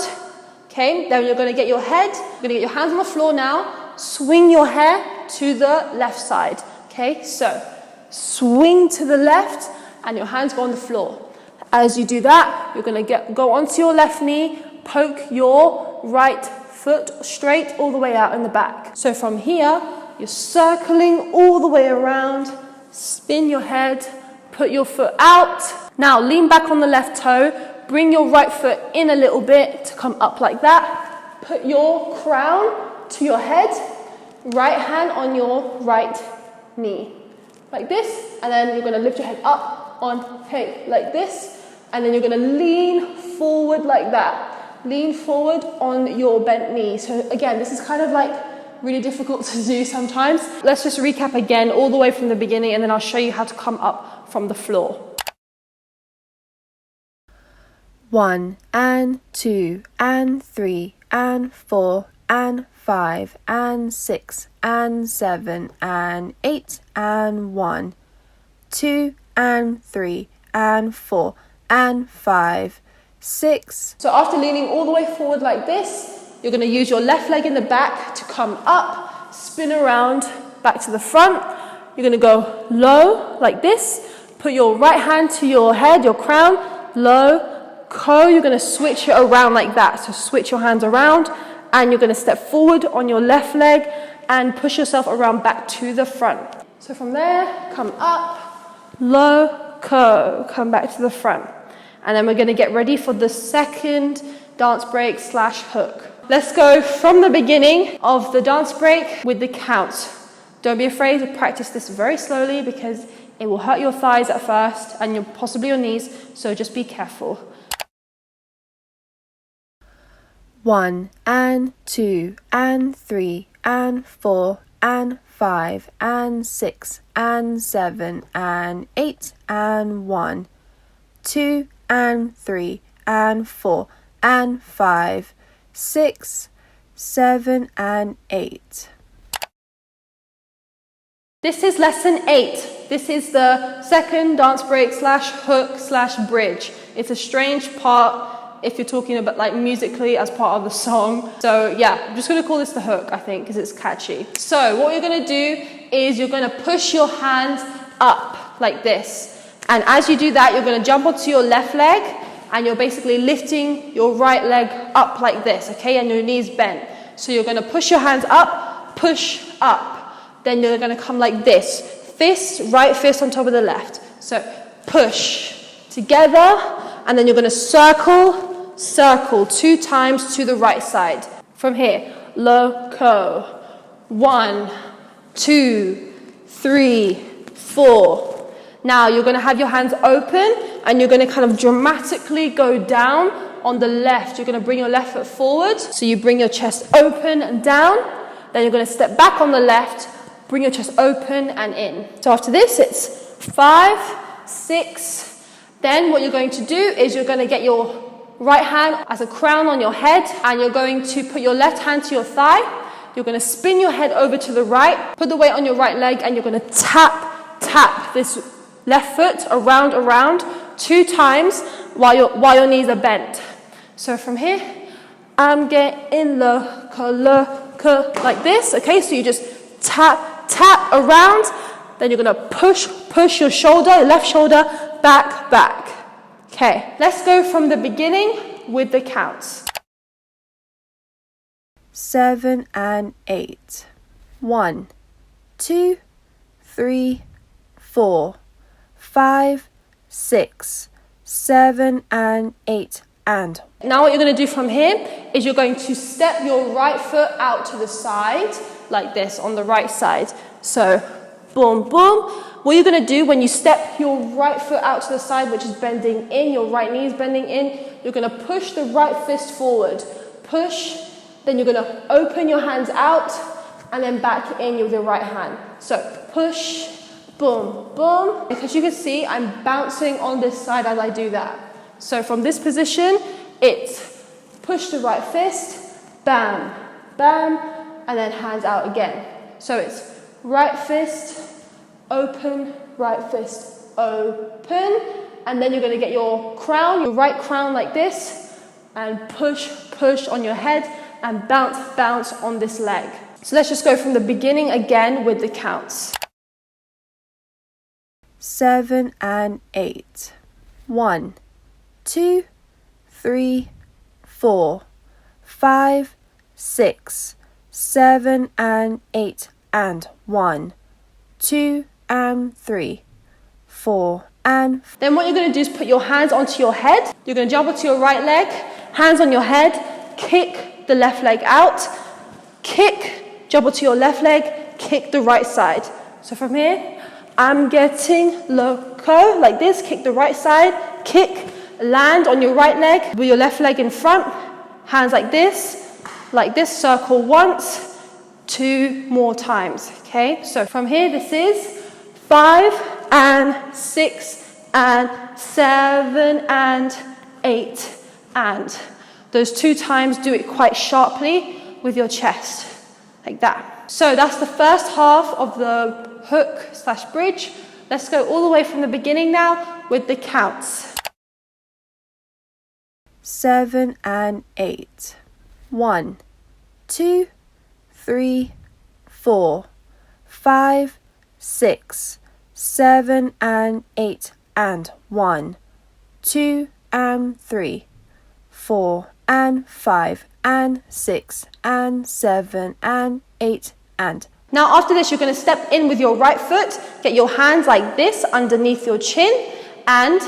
Okay, then you're going to get your head, you're going to get your hands on the floor now, swing your hair to the left side. Okay, so swing to the left and your hands go on the floor. As you do that, you're going to go onto your left knee, poke your right foot straight all the way out in the back. So from here, you're circling all the way around, spin your head, put your foot out. Now lean back on the left toe, bring your right foot in a little bit to come up like that. Put your crown to your head, right hand on your right knee, like this. And then you're going to lift your head up on hey, like this. And then you're going to lean forward like that. Lean forward on your bent knee. So again, this is kind of like really difficult to do sometimes. Let's just recap again all the way from the beginning, and then I'll show you how to come up from the floor. 1 and 2 and 3 and 4 and 5 and 6 and 7 and 8 and 1, 2 and 3 and 4 and 5, 6. So after leaning all the way forward like this, you're going to use your left leg in the back to come up, spin around, back to the front. You're going to go low like this. Put your right hand to your head, your crown, low, ko. You're going to switch it around like that. So switch your hands around, and you're going to step forward on your left leg and push yourself around back to the front. So from there, come up, low, ko. Come back to the front. And then we're going to get ready for the second dance break / hook. Let's go from the beginning of the dance break with the counts. Don't be afraid to practice this very slowly because it will hurt your thighs at first and possibly your knees, so just be careful. 1 and 2 and 3 and 4 and 5 and 6 and 7 and 8 and 1, 2 and 3 and 4 and 5, 6, 7 and 8. This is lesson 8. This is the second dance break / hook / bridge. It's a strange part if you're talking about like musically as part of the song. So yeah, I'm just going to call this the hook, I think, because it's catchy. So what you're going to do is you're going to push your hands up like this. And as you do that, you're going to jump onto your left leg and you're basically lifting your right leg up like this, okay? And your knees bent. So you're going to push your hands up, push up. Then you're going to come like this. Fist, right fist on top of the left. So push together, and then you're going to circle, circle 2 times to the right side. From here, LOCO. 1, 2, 3, 4. Now you're going to have your hands open, and you're going to kind of dramatically go down on the left. You're going to bring your left foot forward. So you bring your chest open and down. Then you're going to step back on the left. Bring your chest open and in. So after this, it's 5, 6. Then what you're going to do is you're going to get your right hand as a crown on your head, and you're going to put your left hand to your thigh. You're going to spin your head over to the right, put the weight on your right leg, and you're going to tap this left foot around 2 times while your knees are bent. So from here, I'm getting LOCO like this. Okay, so you just tap around, then you're going to push your shoulder, your left shoulder, back. Okay, let's go from the beginning with the counts. 7 and 8. 1, 2, 3, 4, 5, 6, 7 and 8 and. Now what you're going to do from here is you're going to step your right foot out to the side like this on the right side. So boom, boom. What you're going to do when you step your right foot out to the side, which is bending in, your right knee is bending in, you're going to push the right fist forward. Push, then you're going to open your hands out and then back in with your right hand. So push, boom, boom. Because you can see I'm bouncing on this side as I do that. So from this position, it's push the right fist, bam, bam, and then hands out again. So it's right fist, open, right fist, open, and then you're going to get your crown, your right crown like this, and push on your head, and bounce on this leg. So let's just go from the beginning again with the counts. 7 and 8. 1, 2, 3, 4, 5, 6, 7 and 8 and 1, 2 and 3, 4 and. Then what you're going to do is put your hands onto your head. You're going to jump onto your right leg, hands on your head, kick the left leg out, kick, jump onto your left leg, kick the right side. So from here, I'm getting LOCO like this, kick the right side, kick, land on your right leg with your left leg in front, hands like this, circle once, 2 more times, okay? So from here, this is 5 and 6 and 7 and 8 and. Those 2 times, do it quite sharply with your chest, like that. So that's the first half of the hook / bridge. Let's go all the way from the beginning now with the counts. 7 and 8. 1, 2, 3, 4, 5, 6, 7 and 8 and 1, 2 and 3, 4 and 5 and 6 and 7 and 8 and. Now after this, you're going to step in with your right foot, get your hands like this underneath your chin, and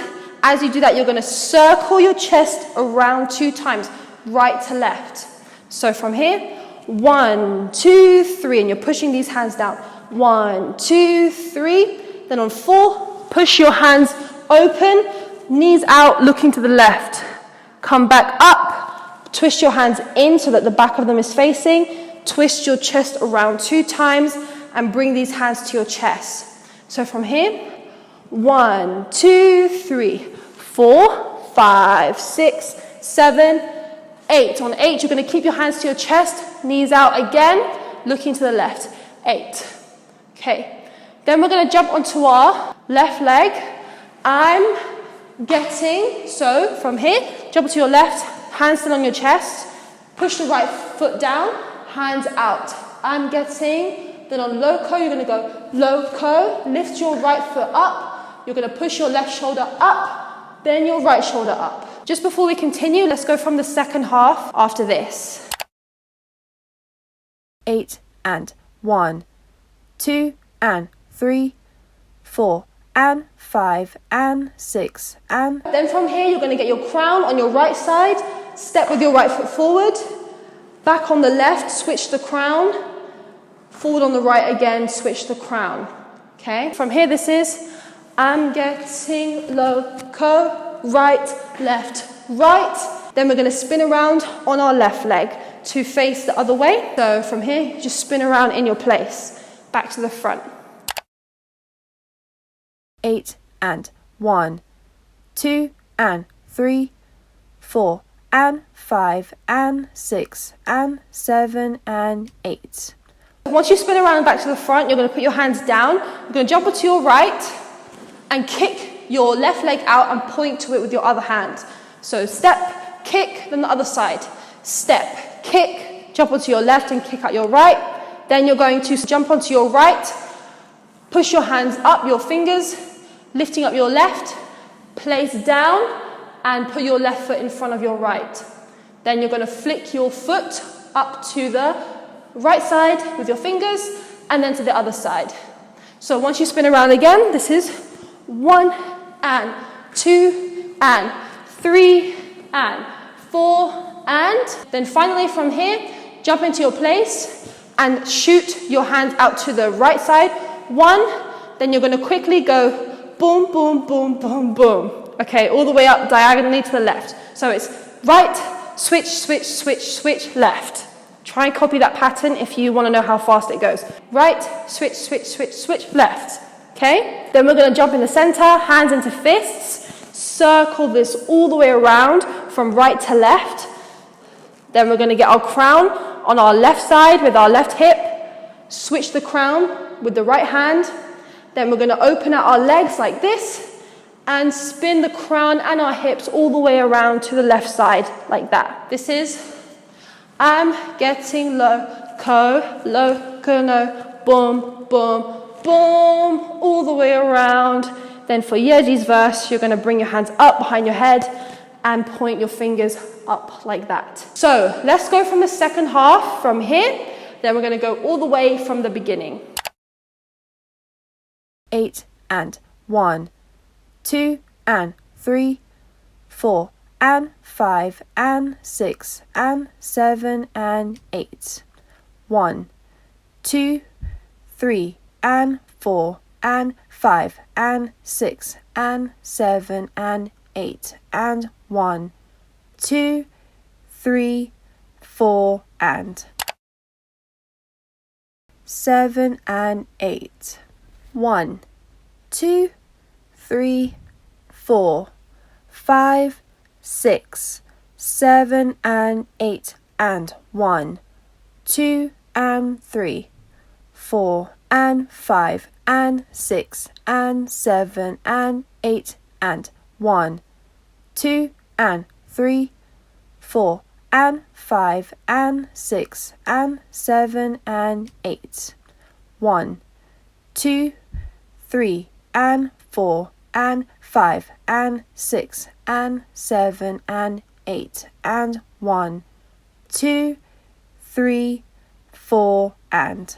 as you do that, you're going to circle your chest around 2 times, right to left. So from here, 1, 2, 3, and you're pushing these hands down. 1, 2, 3. Then on 4, push your hands open, knees out, looking to the left. Come back up, twist your hands in so that the back of them is facing. Twist your chest around 2 times and bring these hands to your chest. So from here, 1, 2, 3, 4, 5, 6, 7, 8. On 8, you're going to keep your hands to your chest, knees out again, looking to the left. 8. Okay. Then we're going to jump onto our left leg. I'm getting, so from here, jump to your left, hands still on your chest, push the right foot down, hands out. I'm getting, then on LOCO, you're going to go LOCO, lift your right foot up, you're going to push your left shoulder up, then your right shoulder up. Just before we continue, let's go from the second half after this. 8 and 1, 2 and 3, 4 and 5 and 6 and. Then from here, you're going to get your crown on your right side, step with your right foot forward, back on the left, switch the crown, forward on the right again, switch the crown. Okay, from here this is, I'm getting LOCO, right, left, right. Then we're going to spin around on our left leg to face the other way. So from here, just spin around in your place, back to the front. 8 and 1, 2 and 3, 4 and 5 and 6 and 7 and 8. Once you spin around back to the front, you're going to put your hands down. You're going to jump onto your right and kick your left leg out and point to it with your other hand. So step, kick, then the other side. Step, kick, jump onto your left and kick out your right. Then you're going to jump onto your right, push your hands up, your fingers, lifting up your left, place down, and put your left foot in front of your right. Then you're going to flick your foot up to the right side with your fingers, and then to the other side. So once you spin around again, this is 1 and 2 and 3 and 4 and. Then finally from here, jump into your place and shoot your hands out to the right side. 1, then you're going to quickly go boom, boom, boom, boom, boom. Okay, all the way up diagonally to the left. So it's right, switch, switch, switch, switch, left. Try and copy that pattern if you want to know how fast it goes. Right, switch, switch, switch, switch, left. Okay, then we're going to jump in the center, hands into fists, circle this all the way around from right to left. Then we're going to get our crown on our left side with our left hip, switch the crown with the right hand. Then we're going to open out our legs like this and spin the crown and our hips all the way around to the left side like that. This is, I'm getting LOCO, LOCO, no, boom, boom, boom, all the way around. Then for Yeji's verse, you're going to bring your hands up behind your head and point your fingers up like that. So let's go from the second half from here. Then we're going to go all the way from the beginning. 8 and 1, 2 and 3, 4 and 5 and 6 and 7 and 8. 1, 2, 3 and 4 and 5 and 6 and 7 and 8 and 1, 2, 3, 4 and 7 and 8. 1, 2, 3, 4, 5, 6, 7 and 8 and 1, 2 and 3, 4 and 5 and 6 and 7 and 8 and 1, 2 and 3, 4 and 5 and 6 and 7 and 8. 1, 2, 3 and 4 and 5 and 6 and 7 and 8 and 1, 2, 3, 4 and.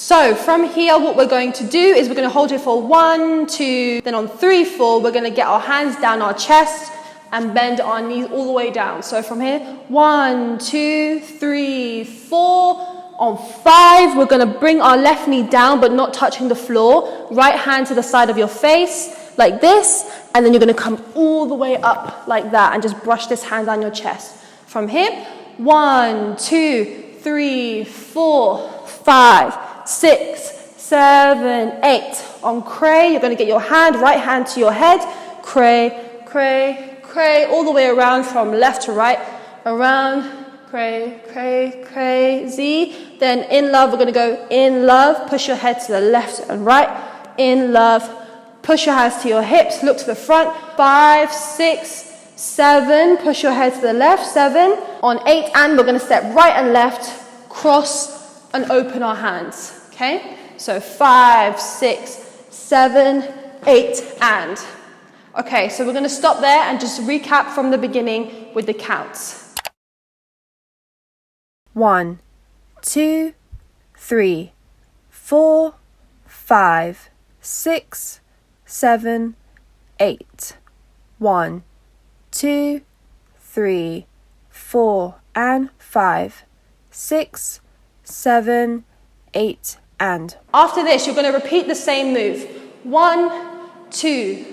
So from here, what we're going to do is we're going to hold it for 1, 2, then on 3, 4, we're going to get our hands down our chest and bend our knees all the way down. So from here, 1, 2, 3, 4. On 5, we're going to bring our left knee down but not touching the floor. Right hand to the side of your face like this, and then you're going to come all the way up like that and just brush this hand down your chest. From here, 1, 2, 3, 4, 5, 6, 7, 8. On chae, you're going to get your right hand to your head. Chae, chae, chae, all the way around from left to right. Around, chae, chae, chae, Z. Then in love, we're going to go in love. Push your head to the left and right. In love. Push your hands to your hips. Look to the front. 5, 6, 7. Push your head to the left. 7. On 8 and we're going to step right and left. Cross and open our hands. Okay? So 5, 6, 7, 8 and. Okay, so we're going to stop there and just recap from the beginning with the counts. 1, 2, 3, 4, 5, 6, 7, 8. 1, 2, 3, 4 and 5, 6, 7, 8 and. After this, you're going to repeat the same move. 1, 2,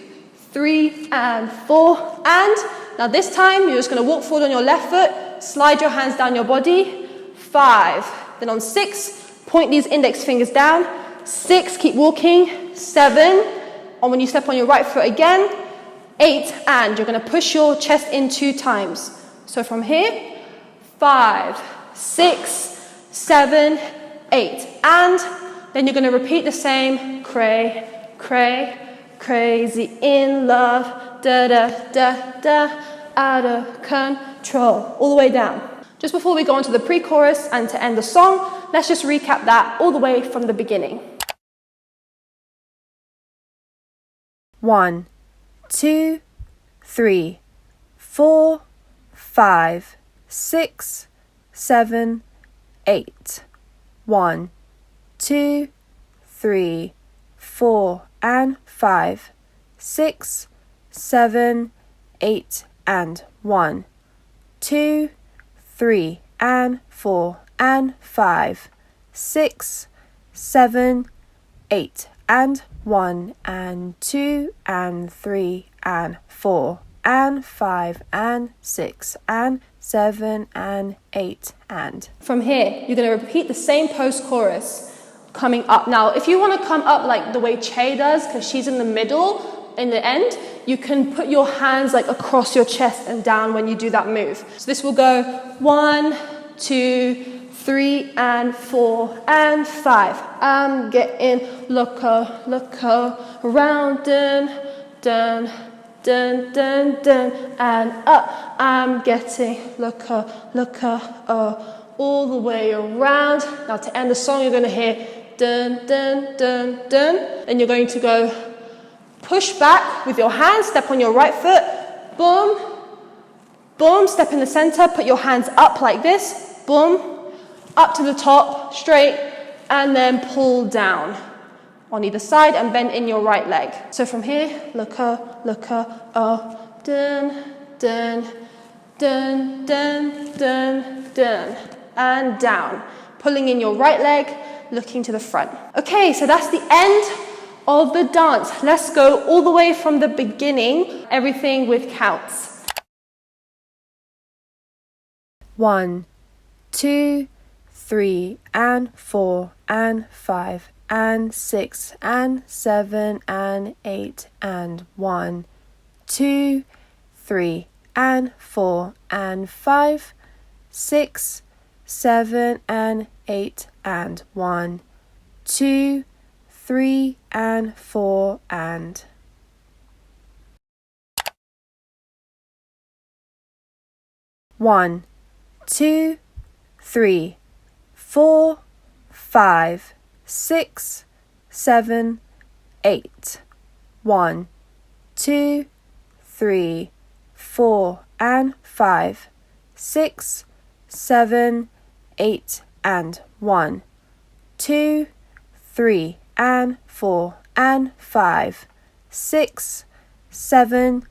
3 and 4 and. Now this time, you're just going to walk forward on your left foot, slide your hands down your body. 5. Then on 6, point these index fingers down. 6, keep walking. 7, and when you step on your right foot again. 8, and you're going to push your chest in 2 times. So from here, 5, 6, 7, 8, and then you're going to repeat the same. Chae, chae, crazy, in love, da da da da, out of control, all the way down. Just before we go on to the pre-chorus and to end the song, let's just recap that all the way from the beginning. 1, 2, 3, 4, 5, 6, 7, 8. 1, 2, 3, 4 and 5, 6, 7, 8 and 1, 2, 3 and 4 and 5, 6, 7, 8 and 1 and 2 and 3 and 4 and 5 and 6 and 7 and 8 and. From here, you're going to repeat the same post-chorus coming up. Now, if you want to come up like the way Chae does, because she's in the middle, in the end, you can put your hands like across your chest and down when you do that move. So this will go 1, 2, 3 and 4 and 5. I'm getting loco, loco, round, dun, dun, dun, dun, dun, and up. I'm getting loco, loco, all the way around. Now to end the song, you're going to hear dun, dun, dun, dun. And you're going to go push back with your hands, step on your right foot, boom, boom, step in the center, put your hands up like this, boom, up to the top, straight, and then pull down on either side and bend in your right leg. So from here, loco, oh, dun, dun, dun, dun, dun, dun, and down, pulling in your right leg, looking to the front. Okay, so that's the end of the dance. Let's go all the way from the beginning, everything with counts. 1, 2, 3 and 4 and 5 and 6 and 7 and 8 and 1, 2, 3 and 4 and 5, 6, 7 and 8 and 1, 2, 3 and 4 and. 1, 2, 3, 4, 5, 6, 7, 8. 1, 2, 3, 4 and 5, 6, 7, 8 and 1, 2, 3 and 4 and 5, 6, 7,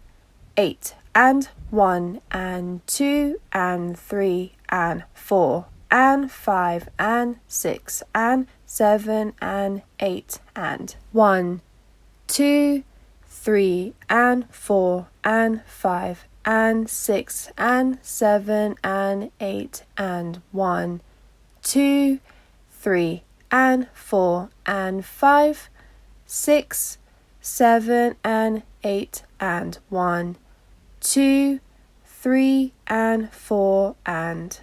8 and 1 and 2 and 3 and 4 and 5 and 6 and 7 and 8 and 1, 2, 3 and 4 and 5 and 6 and 7 and 8 and 1, 2, 3 and 4 and 5, 6, 7 and 8 and 1, 2, 3 and 4 and